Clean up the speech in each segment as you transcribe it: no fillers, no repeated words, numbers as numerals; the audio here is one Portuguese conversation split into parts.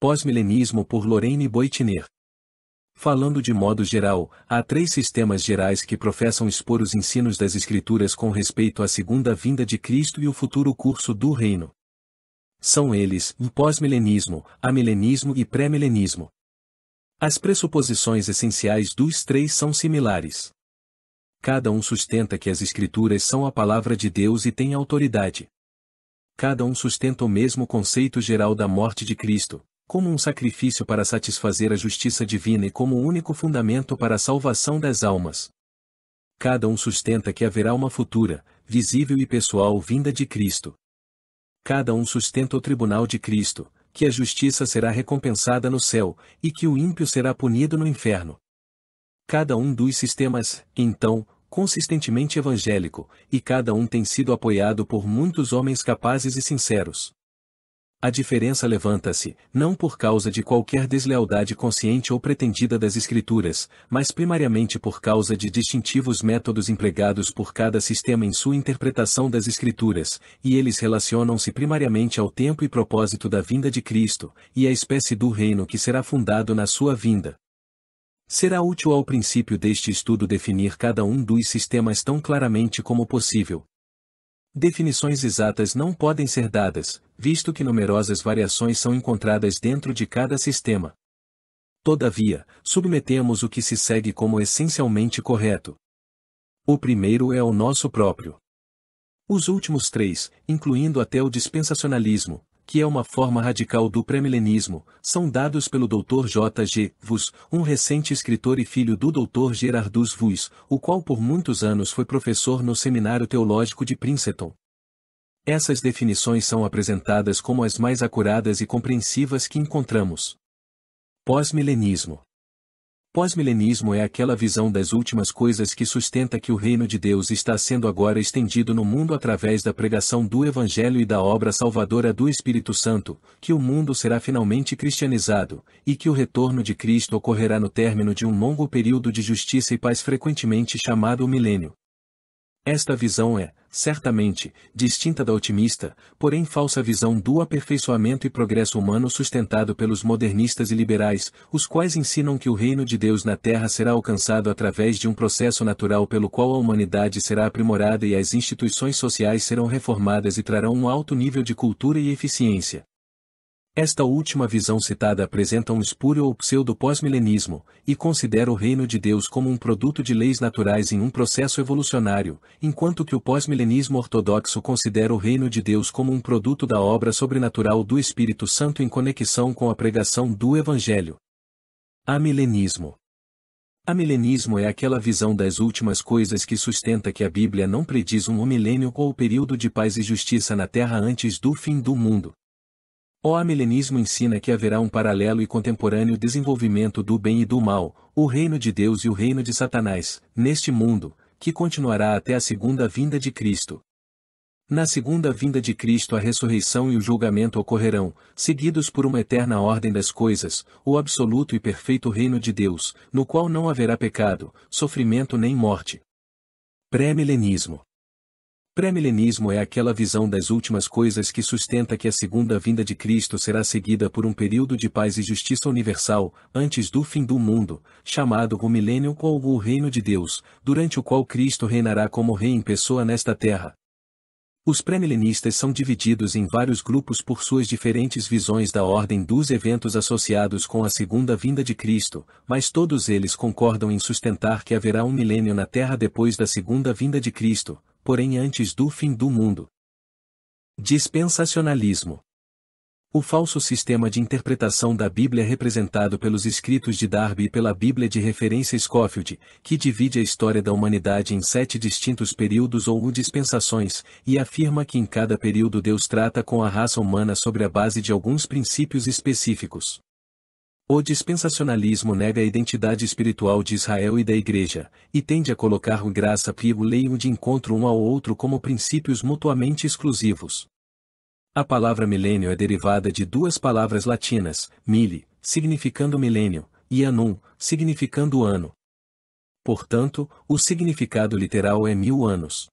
Pós-milenismo por Lorraine Boitner. Falando de modo geral, há três sistemas gerais que professam expor os ensinos das Escrituras com respeito à segunda vinda de Cristo e o futuro curso do reino. São eles, o pós-milenismo, amilenismo e pré-milenismo. As pressuposições essenciais dos três são similares. Cada um sustenta que as Escrituras são a palavra de Deus e têm autoridade. Cada um sustenta o mesmo conceito geral da morte de Cristo, como um sacrifício para satisfazer a justiça divina e como o único fundamento para a salvação das almas. Cada um sustenta que haverá uma futura, visível e pessoal vinda de Cristo. Cada um sustenta o tribunal de Cristo, que a justiça será recompensada no céu, e que o ímpio será punido no inferno. Cada um dos sistemas, então, consistentemente evangélico, e cada um tem sido apoiado por muitos homens capazes e sinceros. A diferença levanta-se, não por causa de qualquer deslealdade consciente ou pretendida das Escrituras, mas primariamente por causa de distintivos métodos empregados por cada sistema em sua interpretação das Escrituras, e eles relacionam-se primariamente ao tempo e propósito da vinda de Cristo, e à espécie do reino que será fundado na sua vinda. Será útil ao princípio deste estudo definir cada um dos sistemas tão claramente como possível. Definições exatas não podem ser dadas, visto que numerosas variações são encontradas dentro de cada sistema. Todavia, submetemos o que se segue como essencialmente correto. O primeiro é o nosso próprio. Os últimos três, incluindo até o dispensacionalismo, que é uma forma radical do pré-milenismo, são dados pelo Dr. J. G. Vos, um recente escritor e filho do Dr. Gerardus Vos, o qual por muitos anos foi professor no Seminário Teológico de Princeton. Essas definições são apresentadas como as mais acuradas e compreensivas que encontramos. Pós-milenismo. Pós-milenismo é aquela visão das últimas coisas que sustenta que o reino de Deus está sendo agora estendido no mundo através da pregação do Evangelho e da obra salvadora do Espírito Santo, que o mundo será finalmente cristianizado, e que o retorno de Cristo ocorrerá no término de um longo período de justiça e paz frequentemente chamado o milênio. Esta visão é, certamente, distinta da otimista, porém falsa visão do aperfeiçoamento e progresso humano sustentado pelos modernistas e liberais, os quais ensinam que o reino de Deus na Terra será alcançado através de um processo natural pelo qual a humanidade será aprimorada e as instituições sociais serão reformadas e trarão um alto nível de cultura e eficiência. Esta última visão citada apresenta um espúrio ou pseudo-pós-milenismo, e considera o reino de Deus como um produto de leis naturais em um processo evolucionário, enquanto que o pós-milenismo ortodoxo considera o reino de Deus como um produto da obra sobrenatural do Espírito Santo em conexão com a pregação do Evangelho. Amilenismo. Amilenismo é aquela visão das últimas coisas que sustenta que a Bíblia não prediz um milênio ou período de paz e justiça na Terra antes do fim do mundo. O amilenismo ensina que haverá um paralelo e contemporâneo desenvolvimento do bem e do mal, o reino de Deus e o reino de Satanás, neste mundo, que continuará até a segunda vinda de Cristo. Na segunda vinda de Cristo a ressurreição e o julgamento ocorrerão, seguidos por uma eterna ordem das coisas, o absoluto e perfeito reino de Deus, no qual não haverá pecado, sofrimento nem morte. Pré-milenismo. Pré-milenismo é aquela visão das últimas coisas que sustenta que a segunda vinda de Cristo será seguida por um período de paz e justiça universal, antes do fim do mundo, chamado o milênio ou o reino de Deus, durante o qual Cristo reinará como rei em pessoa nesta terra. Os pré-milenistas são divididos em vários grupos por suas diferentes visões da ordem dos eventos associados com a segunda vinda de Cristo, mas todos eles concordam em sustentar que haverá um milênio na Terra depois da segunda vinda de Cristo, porém antes do fim do mundo. Dispensacionalismo. O falso sistema de interpretação da Bíblia representado pelos escritos de Darby e pela Bíblia de referência Scofield, que divide a história da humanidade em 7 distintos períodos ou dispensações, e afirma que em cada período Deus trata com a raça humana sobre a base de alguns princípios específicos. O dispensacionalismo nega a identidade espiritual de Israel e da Igreja, e tende a colocar o graça e o lei de encontro um ao outro como princípios mutuamente exclusivos. A palavra milênio é derivada de duas palavras latinas, mille, significando milênio, e annum, significando ano. Portanto, o significado literal é 1000 anos.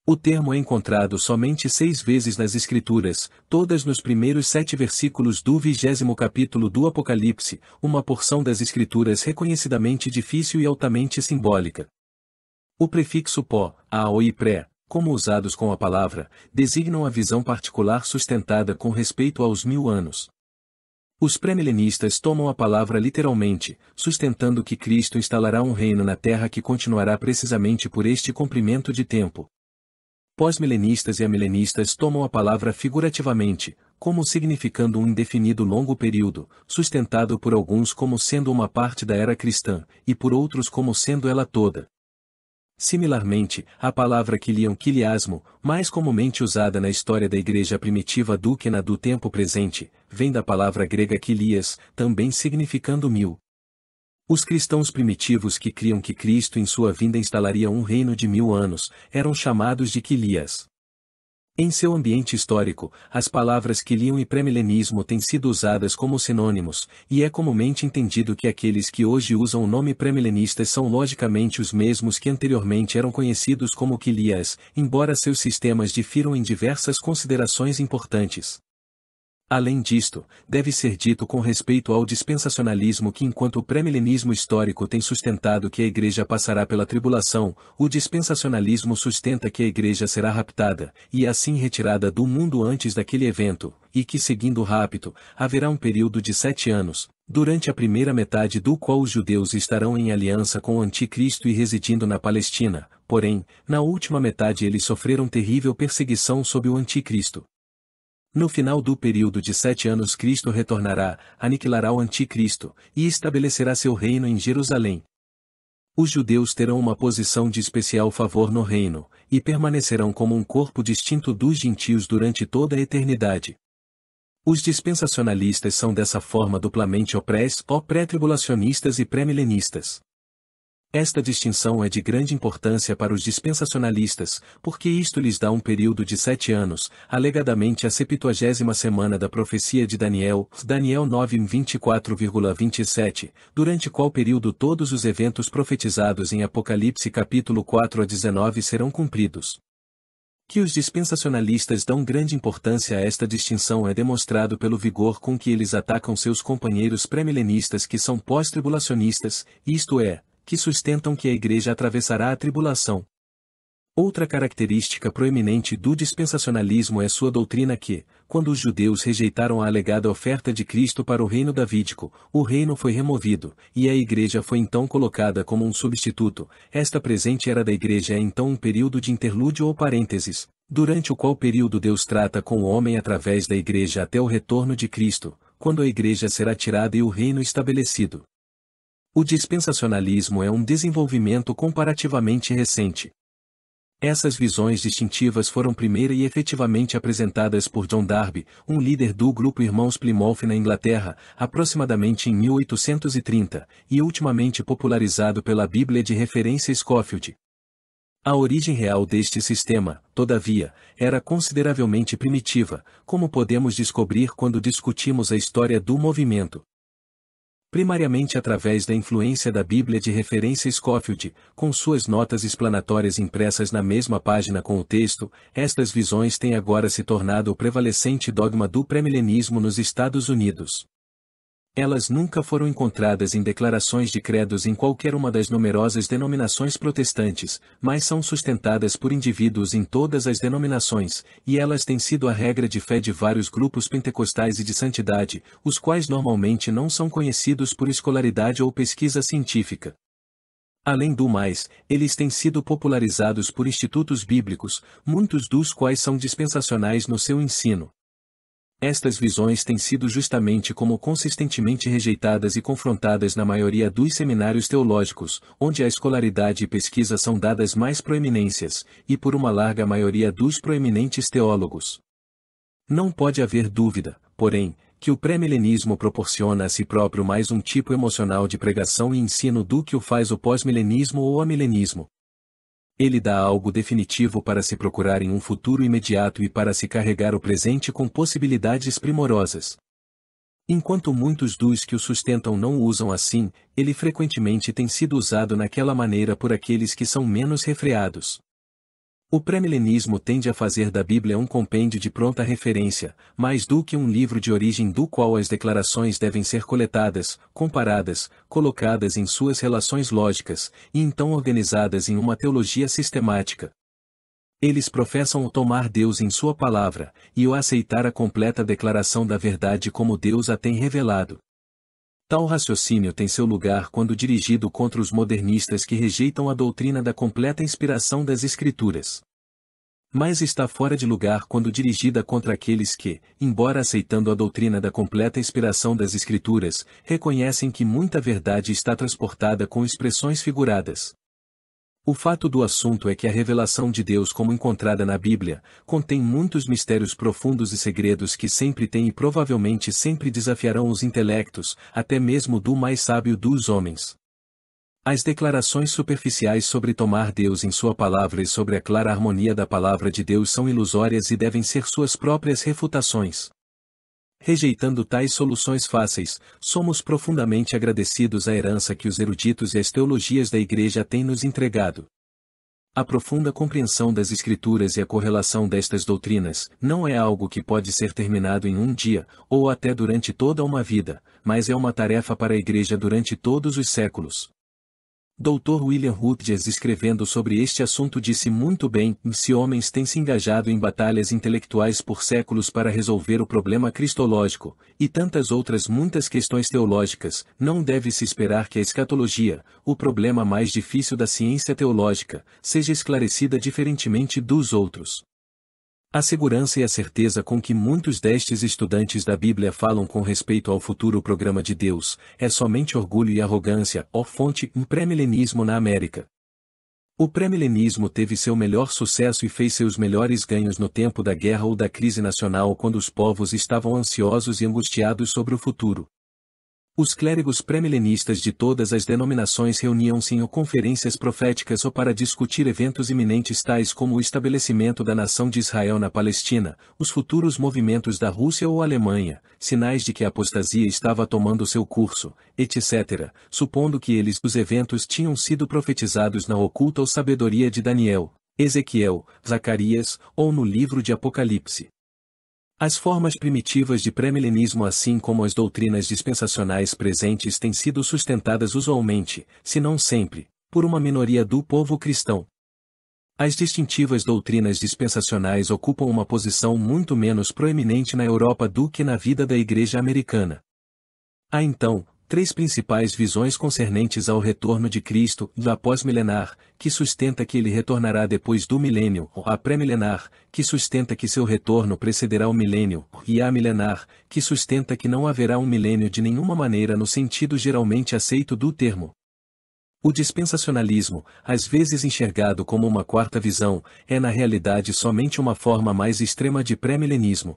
O termo é encontrado somente 6 vezes nas Escrituras, todas nos primeiros 7 versículos do 20º capítulo do Apocalipse, uma porção das Escrituras reconhecidamente difícil e altamente simbólica. O prefixo pó, ao e pré, como usados com a palavra, designam a visão particular sustentada com respeito aos 1000 anos. Os pré-milenistas tomam a palavra literalmente, sustentando que Cristo instalará um reino na terra que continuará precisamente por este comprimento de tempo. Pós-milenistas e amilenistas tomam a palavra figurativamente, como significando um indefinido longo período, sustentado por alguns como sendo uma parte da era cristã, e por outros como sendo ela toda. Similarmente, a palavra quiliasmo, mais comumente usada na história da igreja primitiva do que na do tempo presente, vem da palavra grega quilias, também significando 1000. Os cristãos primitivos que criam que Cristo em sua vinda instalaria um reino de 1000 anos, eram chamados de quilias. Em seu ambiente histórico, as palavras quilion e pré-milenismo têm sido usadas como sinônimos, e é comumente entendido que aqueles que hoje usam o nome pré-milenistas são logicamente os mesmos que anteriormente eram conhecidos como quilias, embora seus sistemas difiram em diversas considerações importantes. Além disto, deve ser dito com respeito ao dispensacionalismo que enquanto o pré-milenismo histórico tem sustentado que a Igreja passará pela tribulação, o dispensacionalismo sustenta que a Igreja será raptada, e assim retirada do mundo antes daquele evento, e que seguindo o rapto, haverá um período de 7 anos, durante a primeira metade do qual os judeus estarão em aliança com o Anticristo e residindo na Palestina, porém, na última metade eles sofreram terrível perseguição sob o Anticristo. No final do período de 7 anos Cristo retornará, aniquilará o Anticristo, e estabelecerá seu reino em Jerusalém. Os judeus terão uma posição de especial favor no reino, e permanecerão como um corpo distinto dos gentios durante toda a eternidade. Os dispensacionalistas são dessa forma duplamente pré-tribulacionistas e pré-milenistas. Esta distinção é de grande importância para os dispensacionalistas, porque isto lhes dá um período de 7 anos, alegadamente a 70ª semana da profecia de Daniel, Daniel 9:24,27, durante qual período todos os eventos profetizados em Apocalipse capítulo 4 a 19 serão cumpridos. Que os dispensacionalistas dão grande importância a esta distinção é demonstrado pelo vigor com que eles atacam seus companheiros pré-milenistas que são pós-tribulacionistas, isto é, que sustentam que a Igreja atravessará a tribulação. Outra característica proeminente do dispensacionalismo é sua doutrina que, quando os judeus rejeitaram a alegada oferta de Cristo para o reino davídico, o reino foi removido, e a Igreja foi então colocada como um substituto. Esta presente era da Igreja é então um período de interlúdio ou parênteses, durante o qual período Deus trata com o homem através da Igreja até o retorno de Cristo, quando a Igreja será tirada e o reino estabelecido. O dispensacionalismo é um desenvolvimento comparativamente recente. Essas visões distintivas foram primeira e efetivamente apresentadas por John Darby, um líder do grupo Irmãos Plymouth na Inglaterra, aproximadamente em 1830, e ultimamente popularizado pela Bíblia de referência Scofield. A origem real deste sistema, todavia, era consideravelmente primitiva, como podemos descobrir quando discutimos a história do movimento. Primariamente através da influência da Bíblia de referência Scofield, com suas notas explanatórias impressas na mesma página com o texto, estas visões têm agora se tornado o prevalecente dogma do pré-milenismo nos Estados Unidos. Elas nunca foram encontradas em declarações de credos em qualquer uma das numerosas denominações protestantes, mas são sustentadas por indivíduos em todas as denominações, e elas têm sido a regra de fé de vários grupos pentecostais e de santidade, os quais normalmente não são conhecidos por escolaridade ou pesquisa científica. Além do mais, eles têm sido popularizados por institutos bíblicos, muitos dos quais são dispensacionais no seu ensino. Estas visões têm sido justamente como consistentemente rejeitadas e confrontadas na maioria dos seminários teológicos, onde a escolaridade e pesquisa são dadas mais proeminências, e por uma larga maioria dos proeminentes teólogos. Não pode haver dúvida, porém, que o pré-milenismo proporciona a si próprio mais um tipo emocional de pregação e ensino do que o faz o pós-milenismo ou amilenismo. Ele dá algo definitivo para se procurar em um futuro imediato e para se carregar o presente com possibilidades primorosas. Enquanto muitos dos que o sustentam não o usam assim, ele frequentemente tem sido usado naquela maneira por aqueles que são menos refreados. O pré-milenismo tende a fazer da Bíblia um compêndio de pronta referência, mais do que um livro de origem do qual as declarações devem ser coletadas, comparadas, colocadas em suas relações lógicas, e então organizadas em uma teologia sistemática. Eles professam o tomar Deus em sua palavra, e o aceitar a completa declaração da verdade como Deus a tem revelado. Tal raciocínio tem seu lugar quando dirigido contra os modernistas que rejeitam a doutrina da completa inspiração das Escrituras. Mas está fora de lugar quando dirigida contra aqueles que, embora aceitando a doutrina da completa inspiração das Escrituras, reconhecem que muita verdade está transportada com expressões figuradas. O fato do assunto é que a revelação de Deus como encontrada na Bíblia, contém muitos mistérios profundos e segredos que sempre têm e provavelmente sempre desafiarão os intelectos, até mesmo do mais sábio dos homens. As declarações superficiais sobre tomar Deus em sua palavra e sobre a clara harmonia da palavra de Deus são ilusórias e devem ser suas próprias refutações. Rejeitando tais soluções fáceis, somos profundamente agradecidos à herança que os eruditos e as teologias da Igreja têm nos entregado. A profunda compreensão das Escrituras e a correlação destas doutrinas não é algo que pode ser terminado em um dia, ou até durante toda uma vida, mas é uma tarefa para a Igreja durante todos os séculos. Dr. William Rutgers, escrevendo sobre este assunto, disse muito bem: se homens têm se engajado em batalhas intelectuais por séculos para resolver o problema cristológico, e tantas outras muitas questões teológicas, não deve-se esperar que a escatologia, o problema mais difícil da ciência teológica, seja esclarecida diferentemente dos outros. A segurança e a certeza com que muitos destes estudantes da Bíblia falam com respeito ao futuro programa de Deus, é somente orgulho e arrogância, ó fonte, pré-milenismo na América. O pré-milenismo teve seu melhor sucesso e fez seus melhores ganhos no tempo da guerra ou da crise nacional, quando os povos estavam ansiosos e angustiados sobre o futuro. Os clérigos pré-milenistas de todas as denominações reuniam-se em conferências proféticas ou para discutir eventos iminentes tais como o estabelecimento da nação de Israel na Palestina, os futuros movimentos da Rússia ou Alemanha, sinais de que a apostasia estava tomando seu curso, etc., supondo que os eventos tinham sido profetizados na oculta ou sabedoria de Daniel, Ezequiel, Zacarias, ou no livro de Apocalipse. As formas primitivas de pré-milenismo, assim como as doutrinas dispensacionais presentes, têm sido sustentadas usualmente, se não sempre, por uma minoria do povo cristão. As distintivas doutrinas dispensacionais ocupam uma posição muito menos proeminente na Europa do que na vida da Igreja americana. Há então três principais visões concernentes ao retorno de Cristo: a pós-milenar, que sustenta que ele retornará depois do milênio, a pré-milenar, que sustenta que seu retorno precederá o milênio, e a milenar, que sustenta que não haverá um milênio de nenhuma maneira no sentido geralmente aceito do termo. O dispensacionalismo, às vezes enxergado como uma quarta visão, é na realidade somente uma forma mais extrema de pré-milenismo.